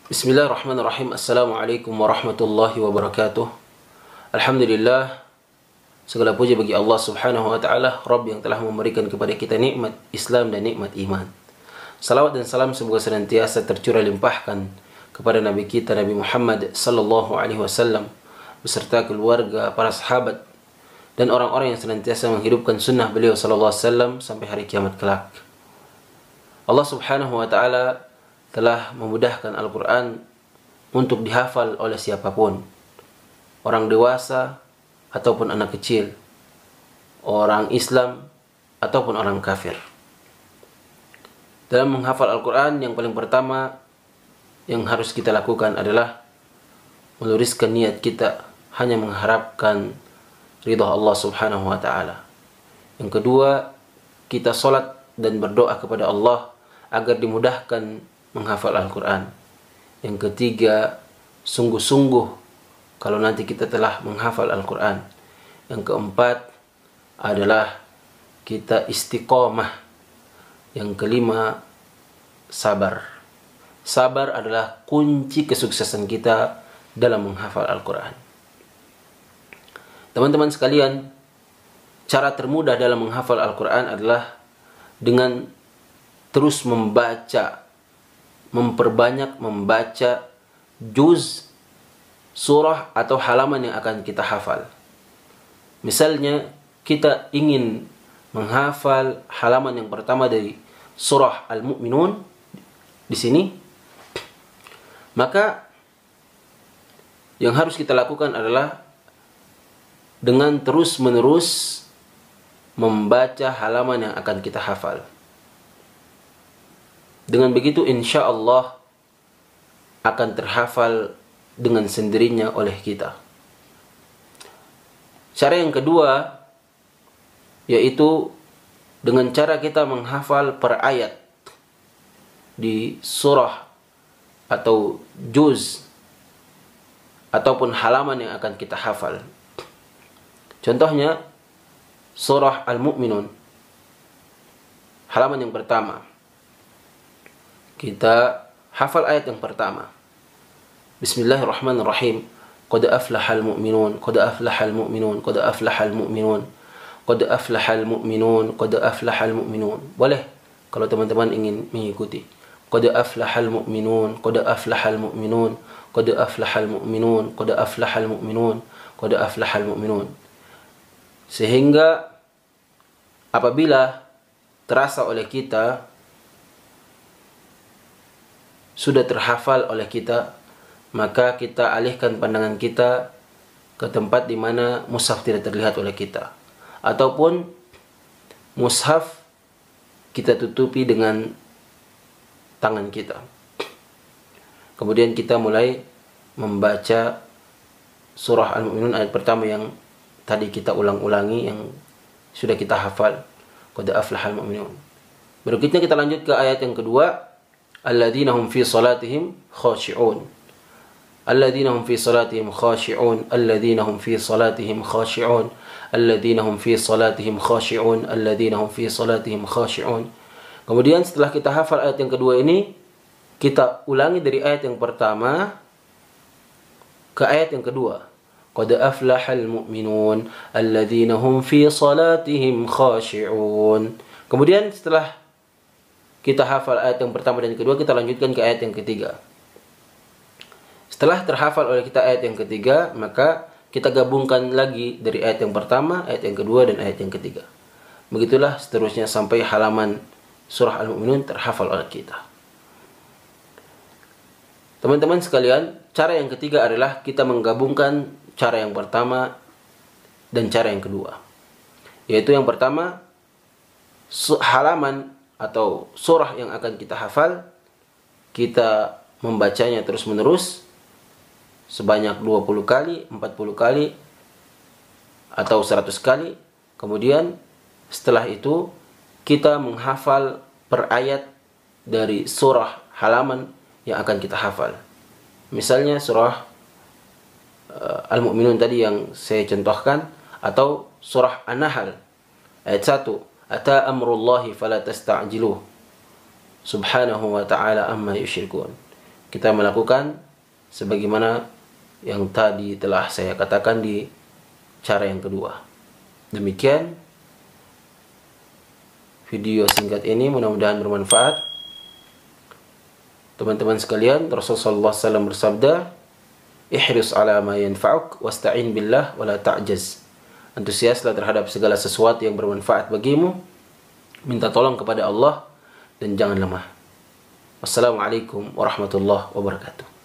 Bismillahirrahmanirrahim. Assalamualaikum warahmatullahi wabarakatuh. Alhamdulillah, segala puji bagi Allah subhanahu wa ta'ala, Rabb yang telah memberikan kepada kita nikmat Islam dan nikmat iman. Salawat dan salam semoga senantiasa tercurah limpahkan kepada Nabi kita Nabi Muhammad sallallahu alaihi wasallam beserta keluarga, para sahabat dan orang-orang yang senantiasa menghidupkan sunnah beliau sallallahu alaihi wasallam sampai hari kiamat kelak. Allah subhanahu wa ta'ala telah memudahkan Al-Quran untuk dihafal oleh siapapun, orang dewasa ataupun anak kecil, orang Islam ataupun orang kafir. Dalam menghafal Al-Quran, yang paling pertama yang harus kita lakukan adalah meluruskan niat kita hanya mengharapkan ridha Allah subhanahu wa ta'ala. Yang kedua, kita salat dan berdoa kepada Allah agar dimudahkan menghafal Al-Quran. Yang ketiga, sungguh-sungguh kalau nanti kita telah menghafal Al-Quran. Yang keempat adalah kita istiqomah. Yang kelima, sabar. Sabar adalah kunci kesuksesan kita dalam menghafal Al-Quran. Teman-teman sekalian, cara termudah dalam menghafal Al-Quran adalah dengan terus membaca, memperbanyak membaca juz, surah atau halaman yang akan kita hafal. Misalnya kita ingin menghafal halaman yang pertama dari surah Al-Mu'minun di sini, maka yang harus kita lakukan adalah dengan terus-menerus membaca halaman yang akan kita hafal. Dengan begitu insya Allah akan terhafal dengan sendirinya oleh kita. Cara yang kedua yaitu dengan cara kita menghafal per ayat di surah atau juz ataupun halaman yang akan kita hafal. Contohnya surah Al-Mu'minun, halaman yang pertama. Kita hafal ayat yang pertama. Bismillahirrahmanirrahim. Qad aflahal mu'minun, qad aflahal mu'minun, qad aflahal mu'minun, qad aflahal mu'minun, qad aflahal mu'minun. Boleh kalau teman-teman ingin mengikuti. Qad aflahal mu'minun, qad aflahal mu'minun, qad aflahal mu'minun, qad aflahal mu'minun, qad aflahal mu'minun. Sehingga apabila terasa oleh kita, sudah terhafal oleh kita, maka kita alihkan pandangan kita ke tempat di mana mushaf tidak terlihat oleh kita, ataupun mushaf kita tutupi dengan tangan kita. Kemudian kita mulai membaca surah Al-Mu'minun ayat pertama yang tadi kita ulang-ulangi, yang sudah kita hafal. Qad aflahal mu'minun. Berikutnya kita lanjut ke ayat yang kedua. Alladzina hum fi salatihim khashi'un. Alladzina hum fi salatihim khashi'un. Alladzina hum fi salatihim khashi'un. Alladzina hum fi salatihim khashi'un. Alladzina hum fi salatihim khashi'un. Kemudian setelah kita hafal ayat yang kedua ini, kita ulangi dari ayat yang pertama ke ayat yang kedua. Qad aflahal mu'minun alladzina hum fi salatihim khashi'un. Kemudian setelah kita hafal ayat yang pertama dan kedua, kita lanjutkan ke ayat yang ketiga. Setelah terhafal oleh kita ayat yang ketiga, maka kita gabungkan lagi dari ayat yang pertama, ayat yang kedua, dan ayat yang ketiga. Begitulah seterusnya sampai halaman surah Al-Mu'minun terhafal oleh kita. Teman-teman sekalian, cara yang ketiga adalah kita menggabungkan cara yang pertama dan cara yang kedua. Yaitu yang pertama, halaman atau surah yang akan kita hafal, kita membacanya terus-menerus sebanyak 20 kali, 40 kali, atau 100 kali. Kemudian setelah itu kita menghafal per ayat dari surah halaman yang akan kita hafal. Misalnya surah Al-Mu'minun tadi yang saya contohkan, atau surah An-Nahl ayat 1. Ata amrullahi fala tasta'jiluh subhanahu wa ta'ala amma yusyrikun. kita melakukan sebagaimana yang tadi telah saya katakan di cara yang kedua. Demikian video singkat ini, mudah-mudahan bermanfaat. Teman-teman sekalian, Rasulullah SAW bersabda, "Ihris ala ma yanfa'uk wasta'in billah wala ta'jaz." Antusiaslah terhadap segala sesuatu yang bermanfaat bagimu, minta tolong kepada Allah dan jangan lemah. Wassalamualaikum warahmatullahi wabarakatuh.